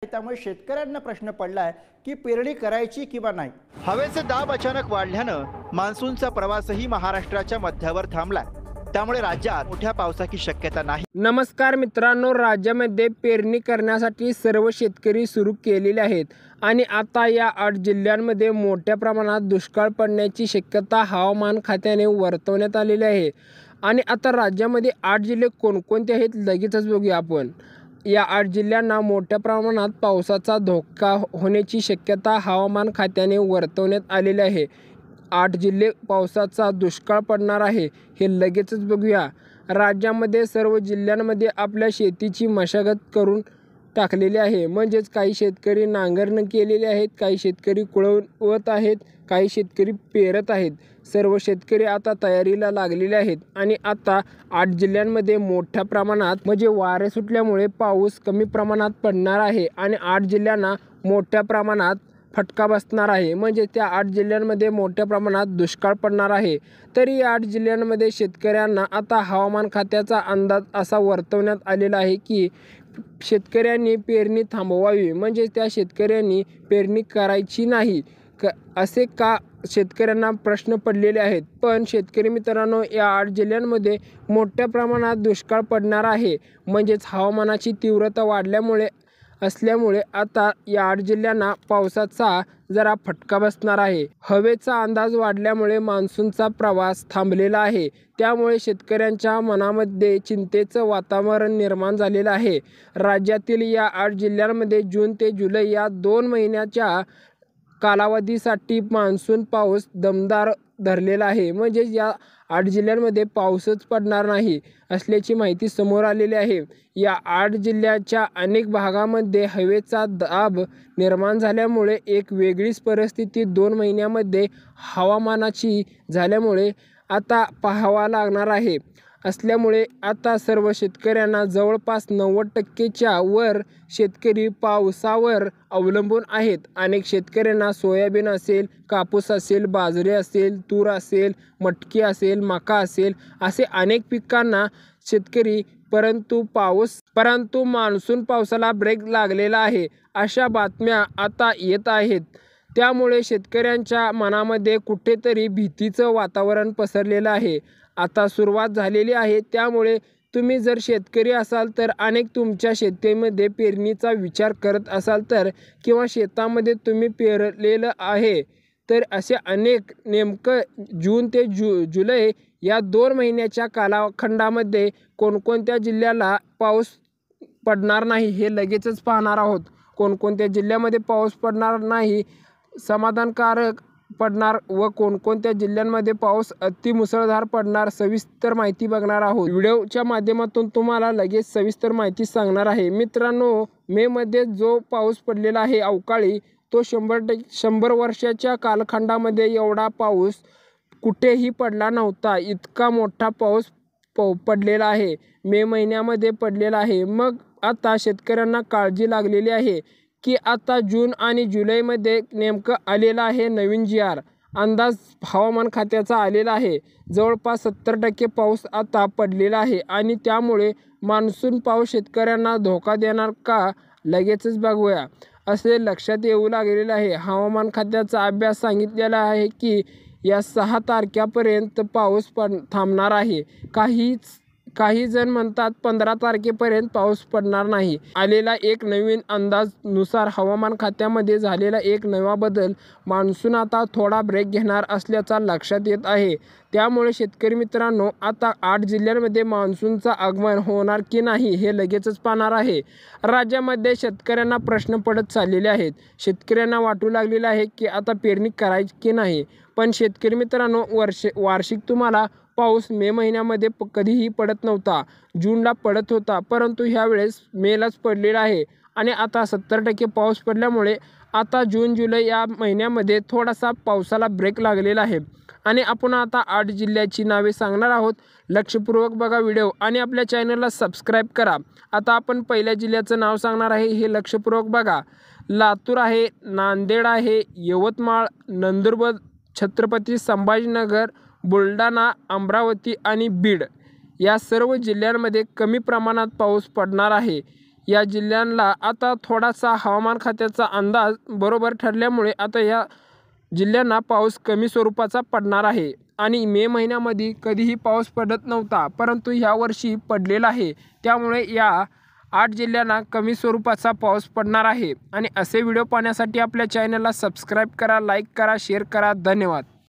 त्यामुळे शेतकऱ्यांना प्रश्न पडलाय की पेरणी करायची किंवा नाही। हवेचे दाब अचानक वाढल्यानं मान्सूनचा प्रवासही महाराष्ट्राच्या मध्यावर थांबलाय, त्यामुळे राज्यात मोठ्या पावसाची शक्यता नाही। नमस्कार मित्रांनो, राज्यामध्ये पेरणी करण्यासाठी सर्व शेतकरी सुरू केलेले आहेत आणि आता या 8 जिल्ह्यांमध्ये मोठ्या प्रमाणात दुष्काळ पडण्याची शक्यता हवामान खात्याने वर्तवण्यात आलेली आहे। आणि आता राज्यामध्ये 8 जिल्हे कोणकोणते आहेत लगेचच बघूया आपण। या 8 जिल्ह्यांना मोठ्या प्रमाणात पावसाचा धोका होण्याची शक्यता हवामान खात्याने वर्तवण्यात आलेली आहे। 8 जिल्हे पावसाचा दुष्काळ पडणार आहे हे लगेचच बघूया। राज्यामध्ये सर्व जिल्ह्यांमध्ये आपल्या शेतीची मशागत करून टाकलेली आहे, म्हणजेच काही शेतकरी नांगरणी केलेली आहेत, काही शेतकरी कुळवत आहेत, काही शेतकरी पेरत आहेत। सर्व शेतकरी आता तयारीला लागलेले आहेत आणि आता 8 जिल्ह्यांमध्ये मोठ्या प्रमाणात म्हणजे वारे सुटल्यामुळे पाऊस कमी प्रमाणात पडणार आहे आणि 8 जिल्ह्यांना मोठ्या प्रमाणात फटका बसणार आहे, म्हणजे त्या 8 जिल्ह्यांमध्ये मोठ्या प्रमाणात दुष्काळ पडणार आहे। तरी या 8 जिल्ह्यांमध्ये शेतकऱ्यांना आता हवामान खात्याचा अंदाज असा वर्तवण्यात आलेला आहे की शेतकऱ्यांनी पेरणी थांबवावी, म्हणजे त्या शेतकऱ्यांनी पेरणी करायची नाही असे का शेतकऱ्यांना प्रश्न पडलेले आहेत। पण शेतकरी मित्रांनो, या 8 जिल्ह्यांमध्ये मोठ्या प्रमाणात दुष्काळ पडणार आहे, म्हणजेच हवामानाची तीव्रता वाढल्यामुळे आता या 8 जिल्ह्यांना पावसाचा जरा फटका बसणार आहे। हवेचा अंदाज वाढल्यामुळे मान्सूनचा प्रवास थांबलेला आहे, त्यामुळे शेतकऱ्यांच्या मनामध्ये चिंतेचं वातावरण निर्माण झालेलं आहे। राज्यातील या 8 जिल्ह्यांमध्ये जून ते जुलै या 2 महिन्याच्या कालावधीसाठी मान्सून पाऊस दमदार धरलेला आहे, म्हणजे या 8 जिल्ह्यांमध्ये पाऊसच पडणार नाही असल्याची माहिती समोर आलेली आहे। या 8 जिल्ह्याच्या अनेक भागामध्ये हवेचा दाब निर्माण झाल्यामुळे एक वेगळीच परिस्थिती 2 महिन्यामध्ये हवामानाची झाल्यामुळे आता पाहावा लागणार आहे। असल्यामुळे आता सर्व शेतकऱ्यांना जवळपास 90% वर शेतकरी पावसावर अवलंबून आहेत। अनेक शेतकऱ्यांना सोयाबीन असेल, कापूस असेल, बाजरी असेल, तूर असेल, मटकी असेल, मका असेल, असे अनेक पिकांना शेतकरी परंतु मान्सून पावसाला ब्रेक लागलेला आहे अशा बातम्या आता येत आहेत। त्यामुळे शेतकऱ्यांच्या मनामध्ये कुठेतरी भीतीचं वातावरण पसरलेलं आहे। आता सुरुवात झालेली आहे, त्यामुळे तुम्ही जर शेतकरी असाल तर अनेक तुमच्या शेतीमध्ये पेरणीचा विचार करत असाल तर किंवा शेतामध्ये तुम्ही पेरलेलं आहे तर असे अनेक नेमकं जून ते जुलै या 2 महिन्याच्या कालखंडामध्ये कोणकोणत्या जिल्ह्याला पाऊस पडणार नाही हे लगेचच पाहणार आहोत। कोणकोणत्या जिल्ह्यामध्ये पाऊस पडणार नाही, समाधानकारक पडणार व कोणकोणत्या जिल्ह्यांमध्ये पाऊस अतिमुसळधार पडणार, सविस्तर माहिती बघणार आहोत। व्हिडिओच्या माध्यमातून तुम्हाला लगेच सविस्तर माहिती सांगणार आहे। मित्रांनो, मे मध्ये जो पाऊस पडलेला आहे अवकाळी, तो 100 वर्षाच्या कालखंडामध्ये एवढा पाऊस कुठेही पडला नव्हता। इतका मोठा पाऊस पडलेला आहे, मे महिन्यामध्ये पडलेला आहे। मग आता शेतकऱ्यांना काळजी लागलेली आहे की आता जून आणि जुलैमध्ये नेमकं आलेला आहे नवीन GR अंदाज हवामान खात्याचा आलेला आहे। जवळपास 70% पाऊस आता पडलेला आहे आणि त्यामुळे मान्सून पाऊस शेतकऱ्यांना धोका देणार का लगेचच बघूया असे लक्षात येऊ लागलेले आहे। हवामान खात्याचा अभ्यास सांगितलेला आहे की या 6 तारखेपर्यंत पाऊस थांबणार आहे। काही जण म्हणतात 15 तारखेपर्यंत पाऊस पडणार नाही। आलेला एक नवीन अंदाज नुसार हवामान खात्यामध्ये झालेला एक नवा बदल मान्सून आता थोडा ब्रेक घेणार असल्याचा लक्षात येत आहे। त्यामुळे शेतकरी मित्रांनो, आता 8 जिल्ह्यांमध्ये मान्सूनचा आगमन होणार की नाही हे लगेचच पाहणार आहे। राज्यामध्ये शेतकऱ्यांना प्रश्न पडत चाललेले आहेत। शेतकऱ्यांना वाटू लागलेले आहे की आता पेरणी करायची की नाही। पण शेतकरी मित्रांनो, वार्षिक तुम्हाला पाऊस मे महिन्यामध्ये कधीही पडत नव्हता, जूनला पडत होता, परंतु ह्यावेळेस मेलाच पडलेला आहे आणि आता 70% पाऊस पडल्यामुळे आता जून जुलै या महिन्यामध्ये थोडासा पावसाला ब्रेक लागलेला आहे। आणि आपण आता 8 जिल्ह्याची नावे सांगणार आहोत। लक्षपूर्वक बघा व्हिडिओ आणि आपल्या चॅनलला सबस्क्राईब करा। आता आपण पहिल्या जिल्ह्याचं नाव सांगणार आहे, हे लक्षपूर्वक बघा। लातूर आहे, नांदेड आहे, यवतमाळ, नंदुरबार, छत्रपती संभाजीनगर, बुलढाणा, अमरावती आणि बीड या सर्व जिल्ह्यांमध्ये कमी प्रमाणात पाऊस पडणार आहे। या जिल्ह्यांना आता थोडासा हवामान खात्याचा अंदाज बरोबर ठरल्यामुळे आता या जिल्ह्यांना पाऊस कमी स्वरूपाचा पडणार आहे आणि मे महिन्यामध्ये कधीही पाऊस पडत नव्हता, परंतु ह्यावर्षी पडलेला आहे. त्यामुळे या 8 जिल्ह्यांना कमी स्वरूपाचा पाऊस पडणार आहे. आणि असे व्हिडिओ पाहण्यासाठी आपल्या चॅनलला सबस्क्राईब करा, लाईक करा, शेअर करा. धन्यवाद.